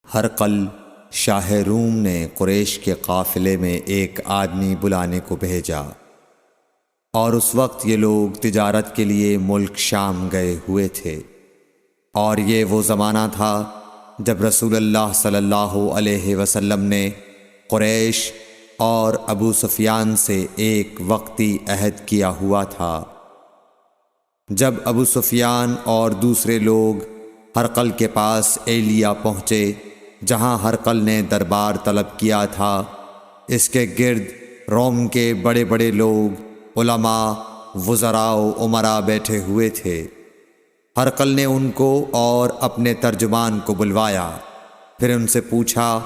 ہرقل شاہ روم نے قریش کے قافلے میں ایک آدمی بلانے کو بھیجا، اور اس وقت یہ لوگ تجارت کے لیے ملک شام گئے ہوئے تھے، اور یہ وہ زمانہ تھا جب رسول اللہ صلی اللہ علیہ وسلم نے قریش اور ابو سفیان سے ایک وقتی عہد کیا ہوا تھا۔ جب ابو سفیان اور دوسرے لوگ ہرقل کے پاس ایلیا پہنچے جہاں ہرقل نے دربار طلب کیا تھا، اس کے گرد روم کے بڑے بڑے لوگ، علماء، وزراء و امراء بیٹھے ہوئے تھے۔ ہرقل نے ان کو اور اپنے ترجمان کو بلوایا، پھر ان سے پوچھا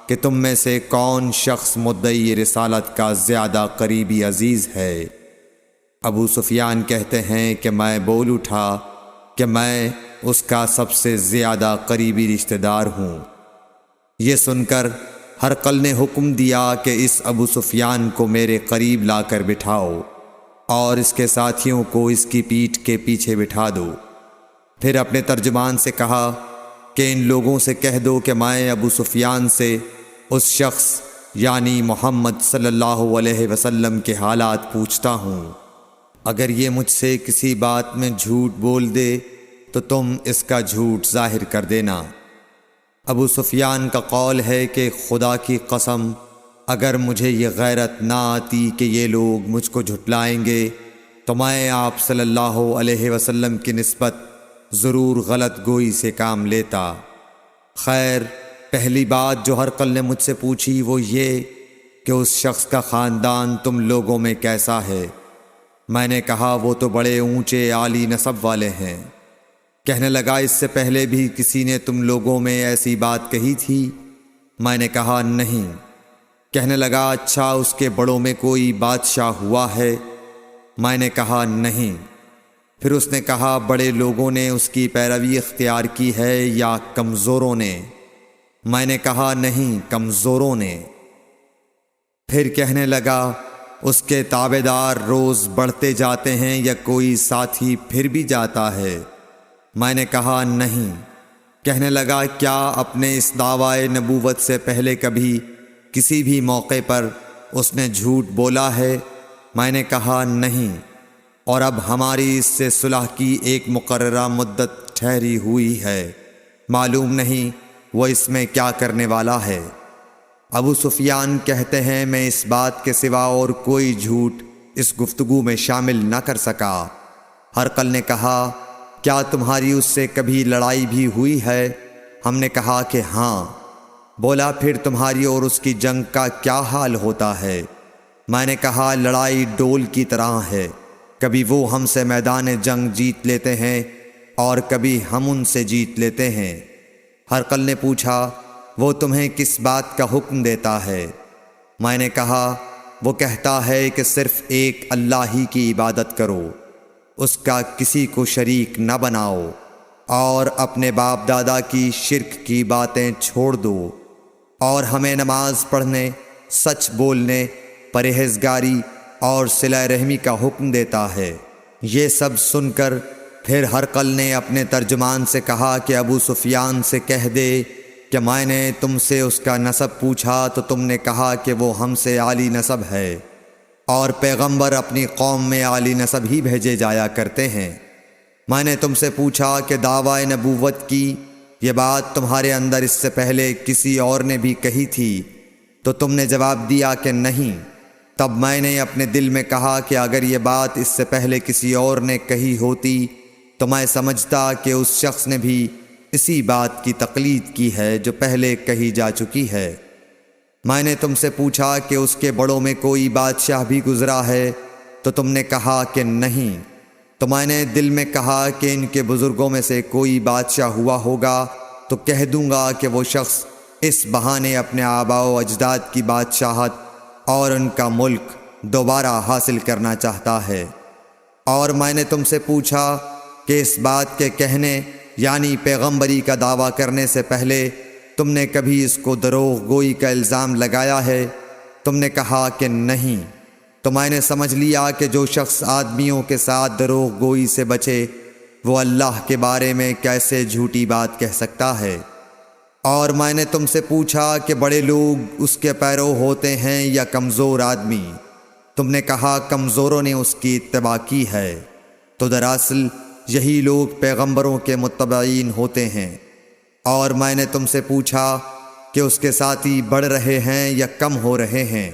کہ تم میں سے کون شخص مدعی رسالت کا زیادہ قریبی عزیز ہے؟ ابو سفیان کہتے ہیں کہ میں بول اٹھا کہ میں اس کا سب سے زیادہ قریبی رشتہ دار ہوں۔ یہ سن کر ہرقل نے حکم دیا کہ اس ابو سفیان کو میرے قریب لا کر بٹھاؤ اور اس کے ساتھیوں کو اس کی پیٹھ کے پیچھے بٹھا دو۔ پھر اپنے ترجمان سے کہا کہ ان لوگوں سے کہہ دو کہ میں ابو سفیان سے اس شخص یعنی محمد صلی اللہ علیہ وسلم کے حالات پوچھتا ہوں، اگر یہ مجھ سے کسی بات میں جھوٹ بول دے تو تم اس کا جھوٹ ظاہر کر دینا۔ ابو سفیان کا قول ہے کہ خدا کی قسم اگر مجھے یہ غیرت نہ آتی کہ یہ لوگ مجھ کو جھٹلائیں گے تو میں آپ صلی اللہ علیہ وسلم کی نسبت ضرور غلط گوئی سے کام لیتا۔ خیر، پہلی بات جو ہرقل نے مجھ سے پوچھی وہ یہ کہ اس شخص کا خاندان تم لوگوں میں کیسا ہے؟ میں نے کہا وہ تو بڑے اونچے عالی نسب والے ہیں۔ کہنے لگا اس سے پہلے بھی کسی نے تم لوگوں میں ایسی بات کہی تھی؟ میں نے کہا نہیں۔ کہنے لگا اچھا اس کے بڑوں میں کوئی بادشاہ ہوا ہے؟ میں نے کہا نہیں۔ پھر اس نے کہا بڑے لوگوں نے اس کی پیروی اختیار کی ہے یا کمزوروں نے؟ میں نے کہا نہیں، کمزوروں نے۔ پھر کہنے لگا اس کے تابعدار روز بڑھتے جاتے ہیں یا کوئی ساتھی پھر بھی جاتا ہے؟ میں نے کہا نہیں۔ کہنے لگا کیا اپنے اس دعوی نبوت سے پہلے کبھی کسی بھی موقع پر اس نے جھوٹ بولا ہے؟ میں نے کہا نہیں، اور اب ہماری اس سے صلح کی ایک مقررہ مدت ٹھہری ہوئی ہے، معلوم نہیں وہ اس میں کیا کرنے والا ہے۔ ابو سفیان کہتے ہیں میں اس بات کے سوا اور کوئی جھوٹ اس گفتگو میں شامل نہ کر سکا۔ ہرقل نے کہا کیا تمہاری اس سے کبھی لڑائی بھی ہوئی ہے؟ ہم نے کہا کہ ہاں۔ بولا پھر تمہاری اور اس کی جنگ کا کیا حال ہوتا ہے؟ میں نے کہا لڑائی ڈول کی طرح ہے، کبھی وہ ہم سے میدان جنگ جیت لیتے ہیں اور کبھی ہم ان سے جیت لیتے ہیں۔ ہرقل نے پوچھا وہ تمہیں کس بات کا حکم دیتا ہے؟ میں نے کہا وہ کہتا ہے کہ صرف ایک اللہ ہی کی عبادت کرو، اس کا کسی کو شریک نہ بناؤ، اور اپنے باپ دادا کی شرک کی باتیں چھوڑ دو، اور ہمیں نماز پڑھنے، سچ بولنے، پرہیزگاری اور صلہ رحمی کا حکم دیتا ہے۔ یہ سب سن کر پھر ہرقل نے اپنے ترجمان سے کہا کہ ابو سفیان سے کہہ دے کہ میں نے تم سے اس کا نسب پوچھا تو تم نے کہا کہ وہ ہم سے عالی نسب ہے، اور پیغمبر اپنی قوم میں عالی نسب ہی بھیجے جایا کرتے ہیں۔ میں نے تم سے پوچھا کہ دعوی نبوت کی یہ بات تمہارے اندر اس سے پہلے کسی اور نے بھی کہی تھی تو تم نے جواب دیا کہ نہیں۔ تب میں نے اپنے دل میں کہا کہ اگر یہ بات اس سے پہلے کسی اور نے کہی ہوتی تو میں سمجھتا کہ اس شخص نے بھی اسی بات کی تقلید کی ہے جو پہلے کہی جا چکی ہے۔ میں نے تم سے پوچھا کہ اس کے بڑوں میں کوئی بادشاہ بھی گزرا ہے تو تم نے کہا کہ نہیں۔ تو میں نے دل میں کہا کہ ان کے بزرگوں میں سے کوئی بادشاہ ہوا ہوگا تو کہہ دوں گا کہ وہ شخص اس بہانے اپنے آباء و اجداد کی بادشاہت اور ان کا ملک دوبارہ حاصل کرنا چاہتا ہے۔ اور میں نے تم سے پوچھا کہ اس بات کے کہنے یعنی پیغمبری کا دعویٰ کرنے سے پہلے تم نے کبھی اس کو دروغ گوئی کا الزام لگایا ہے؟ تم نے کہا کہ نہیں۔ تو میں نے سمجھ لیا کہ جو شخص آدمیوں کے ساتھ دروغ گوئی سے بچے وہ اللہ کے بارے میں کیسے جھوٹی بات کہہ سکتا ہے۔ اور میں نے تم سے پوچھا کہ بڑے لوگ اس کے پیرو ہوتے ہیں یا کمزور آدمی؟ تم نے کہا کمزوروں نے اس کی اتباع کی ہے۔ تو دراصل یہی لوگ پیغمبروں کے متبعین ہوتے ہیں۔ اور میں نے تم سے پوچھا کہ اس کے ساتھی بڑھ رہے ہیں یا کم ہو رہے ہیں؟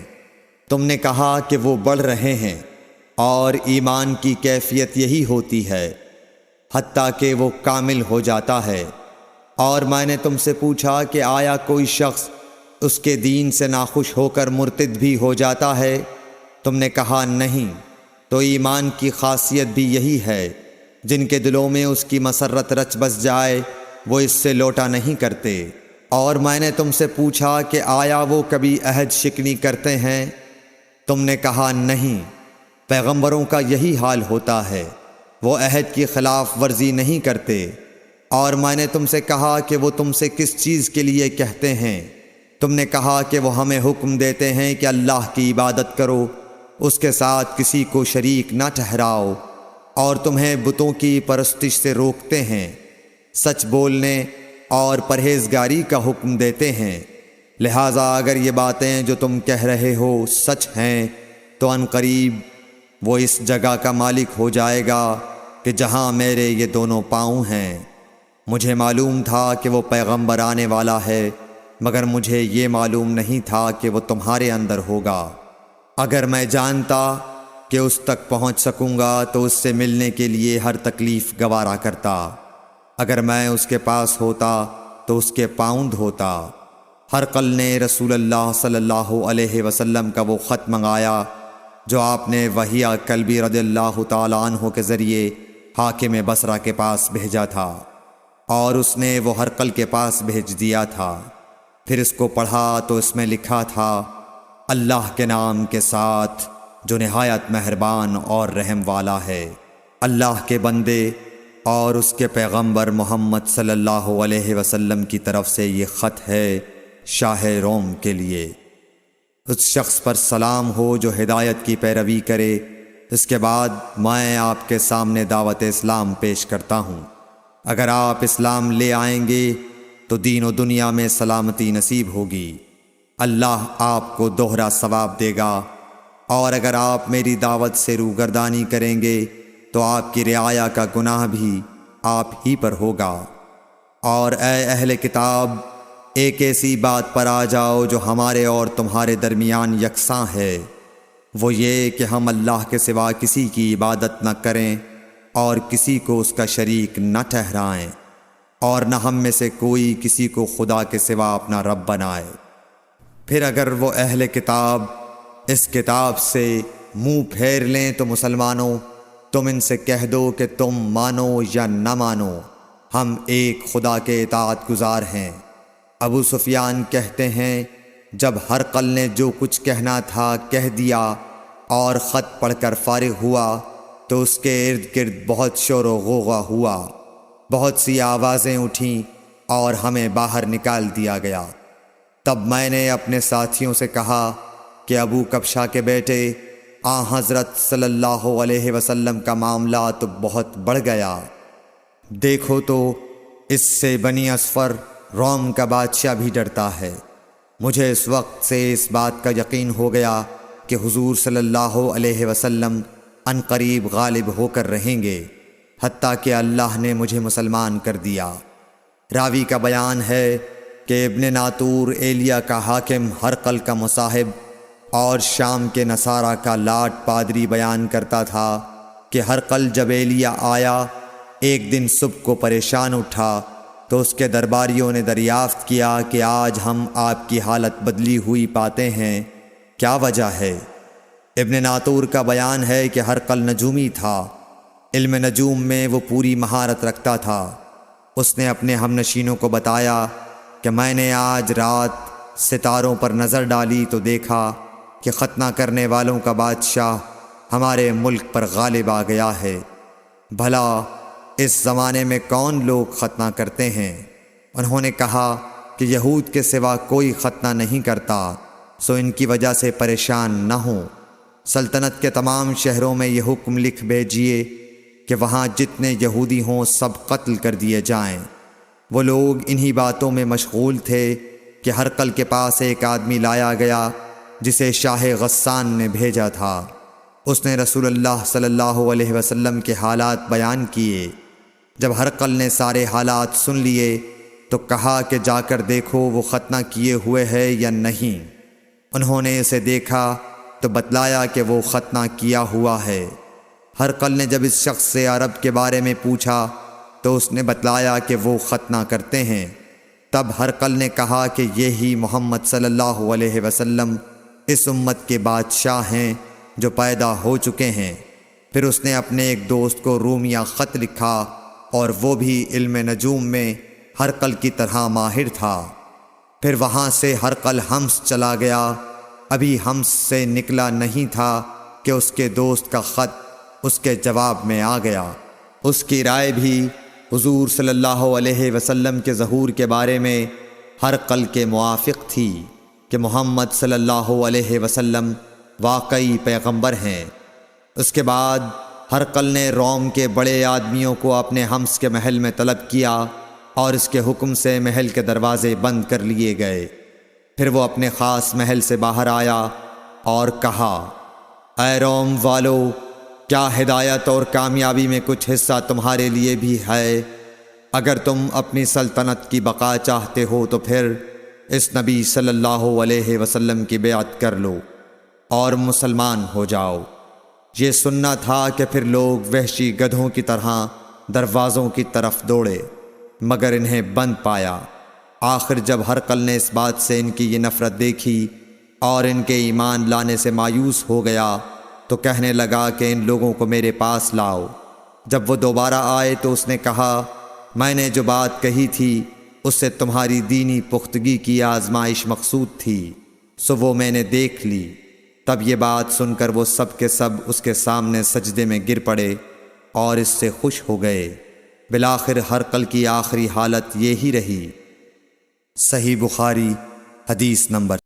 تم نے کہا کہ وہ بڑھ رہے ہیں، اور ایمان کی کیفیت یہی ہوتی ہے حتیٰ کہ وہ کامل ہو جاتا ہے۔ اور میں نے تم سے پوچھا کہ آیا کوئی شخص اس کے دین سے ناخوش ہو کر مرتد بھی ہو جاتا ہے؟ تم نے کہا نہیں۔ تو ایمان کی خاصیت بھی یہی ہے، جن کے دلوں میں اس کی مسرت رچ بس جائے وہ اس سے لوٹا نہیں کرتے۔ اور میں نے تم سے پوچھا کہ آیا وہ کبھی عہد شکنی کرتے ہیں؟ تم نے کہا نہیں۔ پیغمبروں کا یہی حال ہوتا ہے، وہ عہد کی خلاف ورزی نہیں کرتے۔ اور میں نے تم سے کہا کہ وہ تم سے کس چیز کے لیے کہتے ہیں؟ تم نے کہا کہ وہ ہمیں حکم دیتے ہیں کہ اللہ کی عبادت کرو، اس کے ساتھ کسی کو شریک نہ ٹھہراؤ، اور تمہیں بتوں کی پرستش سے روکتے ہیں، سچ بولنے اور پرہیزگاری کا حکم دیتے ہیں۔ لہٰذا اگر یہ باتیں جو تم کہہ رہے ہو سچ ہیں تو ان قریب وہ اس جگہ کا مالک ہو جائے گا کہ جہاں میرے یہ دونوں پاؤں ہیں۔ مجھے معلوم تھا کہ وہ پیغمبر آنے والا ہے، مگر مجھے یہ معلوم نہیں تھا کہ وہ تمہارے اندر ہوگا۔ اگر میں جانتا کہ اس تک پہنچ سکوں گا تو اس سے ملنے کے لیے ہر تکلیف گوارا کرتا۔ اگر میں اس کے پاس ہوتا تو اس کے پاؤں دھوتا۔ ہرقل نے رسول اللہ صلی اللہ علیہ وسلم کا وہ خط منگایا جو آپ نے وحیہ کلبی رضی اللہ تعالیٰ عنہ کے ذریعے حاکم بصرہ کے پاس بھیجا تھا، اور اس نے وہ ہرقل کے پاس بھیج دیا تھا۔ پھر اس کو پڑھا تو اس میں لکھا تھا، اللہ کے نام کے ساتھ جو نہایت مہربان اور رحم والا ہے۔ اللہ کے بندے اور اس کے پیغمبر محمد صلی اللہ علیہ وسلم کی طرف سے یہ خط ہے شاہ روم کے لیے۔ اس شخص پر سلام ہو جو ہدایت کی پیروی کرے۔ اس کے بعد میں آپ کے سامنے دعوت اسلام پیش کرتا ہوں۔ اگر آپ اسلام لے آئیں گے تو دین و دنیا میں سلامتی نصیب ہوگی، اللہ آپ کو دوہرا ثواب دے گا۔ اور اگر آپ میری دعوت سے روگردانی کریں گے تو آپ کی رعایا کا گناہ بھی آپ ہی پر ہوگا۔ اور اے اہل کتاب، ایک ایسی بات پر آ جاؤ جو ہمارے اور تمہارے درمیان یکساں ہے، وہ یہ کہ ہم اللہ کے سوا کسی کی عبادت نہ کریں اور کسی کو اس کا شریک نہ ٹھہرائیں، اور نہ ہم میں سے کوئی کسی کو خدا کے سوا اپنا رب بنائے۔ پھر اگر وہ اہل کتاب اس کتاب سے منہ پھیر لیں تو مسلمانوں، تم ان سے کہہ دو کہ تم مانو یا نہ مانو، ہم ایک خدا کے اطاعت گزار ہیں۔ ابو سفیان کہتے ہیں، جب ہرقل نے جو کچھ کہنا تھا کہہ دیا اور خط پڑھ کر فارغ ہوا تو اس کے ارد گرد بہت شور و غوغا ہوا، بہت سی آوازیں اٹھیں اور ہمیں باہر نکال دیا گیا۔ تب میں نے اپنے ساتھیوں سے کہا کہ ابو کبشہ کے بیٹے حضرت صلی اللہ علیہ وسلم کا معاملہ تو بہت بڑھ گیا۔ دیکھو تو اس سے بنی اصفر روم کا بادشاہ بھی ڈرتا ہے۔ مجھے اس وقت سے اس بات کا یقین ہو گیا کہ حضور صلی اللہ علیہ وسلم ان قریب غالب ہو کر رہیں گے، حتیٰ کہ اللہ نے مجھے مسلمان کر دیا۔ راوی کا بیان ہے کہ ابن ناطور ایلیا کا حاکم ہرقل کا مصاحب اور شام کے نصارہ کا لاٹ پادری بیان کرتا تھا کہ ہرقل جب ایلیا آیا ایک دن صبح کو پریشان اٹھا تو اس کے درباریوں نے دریافت کیا کہ آج ہم آپ کی حالت بدلی ہوئی پاتے ہیں، کیا وجہ ہے؟ ابن ناطور کا بیان ہے کہ ہرقل نجومی تھا، علم نجوم میں وہ پوری مہارت رکھتا تھا۔ اس نے اپنے ہم نشینوں کو بتایا کہ میں نے آج رات ستاروں پر نظر ڈالی تو دیکھا کہ ختنہ کرنے والوں کا بادشاہ ہمارے ملک پر غالب آ گیا ہے۔ بھلا اس زمانے میں کون لوگ ختنہ کرتے ہیں؟ انہوں نے کہا کہ یہود کے سوا کوئی ختنہ نہیں کرتا، سو ان کی وجہ سے پریشان نہ ہوں۔ سلطنت کے تمام شہروں میں یہ حکم لکھ بھیجیے کہ وہاں جتنے یہودی ہوں سب قتل کر دیے جائیں۔ وہ لوگ انہی باتوں میں مشغول تھے کہ ہرقل کے پاس ایک آدمی لایا گیا جسے شاہ غسان نے بھیجا تھا۔ اس نے رسول اللہ صلی اللہ علیہ وسلم کے حالات بیان کیے۔ جب ہرقل نے سارے حالات سن لیے تو کہا کہ جا کر دیکھو وہ ختنہ کیے ہوئے ہے یا نہیں۔ انہوں نے اسے دیکھا تو بتلایا کہ وہ ختنہ کیا ہوا ہے۔ ہرقل نے جب اس شخص سے عرب کے بارے میں پوچھا تو اس نے بتلایا کہ وہ ختنہ کرتے ہیں۔ تب ہرقل نے کہا کہ یہی محمد صلی اللہ علیہ وسلم اس امت کے بادشاہ ہیں جو پیدا ہو چکے ہیں۔ پھر اس نے اپنے ایک دوست کو رومیہ خط لکھا اور وہ بھی علم نجوم میں ہرقل کی طرح ماہر تھا۔ پھر وہاں سے ہرقل حمص چلا گیا۔ ابھی حمص سے نکلا نہیں تھا کہ اس کے دوست کا خط اس کے جواب میں آ گیا۔ اس کی رائے بھی حضور صلی اللہ علیہ وسلم کے ظہور کے بارے میں ہرقل کے موافق تھی کہ محمد صلی اللہ علیہ وسلم واقعی پیغمبر ہیں۔ اس کے بعد ہرقل نے روم کے بڑے آدمیوں کو اپنے حمص کے محل میں طلب کیا اور اس کے حکم سے محل کے دروازے بند کر لیے گئے۔ پھر وہ اپنے خاص محل سے باہر آیا اور کہا، اے روم والو، کیا ہدایت اور کامیابی میں کچھ حصہ تمہارے لیے بھی ہے؟ اگر تم اپنی سلطنت کی بقا چاہتے ہو تو پھر اس نبی صلی اللہ علیہ وسلم کی بیعت کر لو اور مسلمان ہو جاؤ۔ یہ سننا تھا کہ پھر لوگ وحشی گدھوں کی طرح دروازوں کی طرف دوڑے، مگر انہیں بند پایا۔ آخر جب ہرقل نے اس بات سے ان کی یہ نفرت دیکھی اور ان کے ایمان لانے سے مایوس ہو گیا تو کہنے لگا کہ ان لوگوں کو میرے پاس لاؤ۔ جب وہ دوبارہ آئے تو اس نے کہا، میں نے جو بات کہی تھی اس سے تمہاری دینی پختگی کی آزمائش مقصود تھی، سو وہ میں نے دیکھ لی۔ تب یہ بات سن کر وہ سب کے سب اس کے سامنے سجدے میں گر پڑے اور اس سے خوش ہو گئے۔ بالآخر ہرقل کی آخری حالت یہی رہی۔ صحیح بخاری حدیث نمبر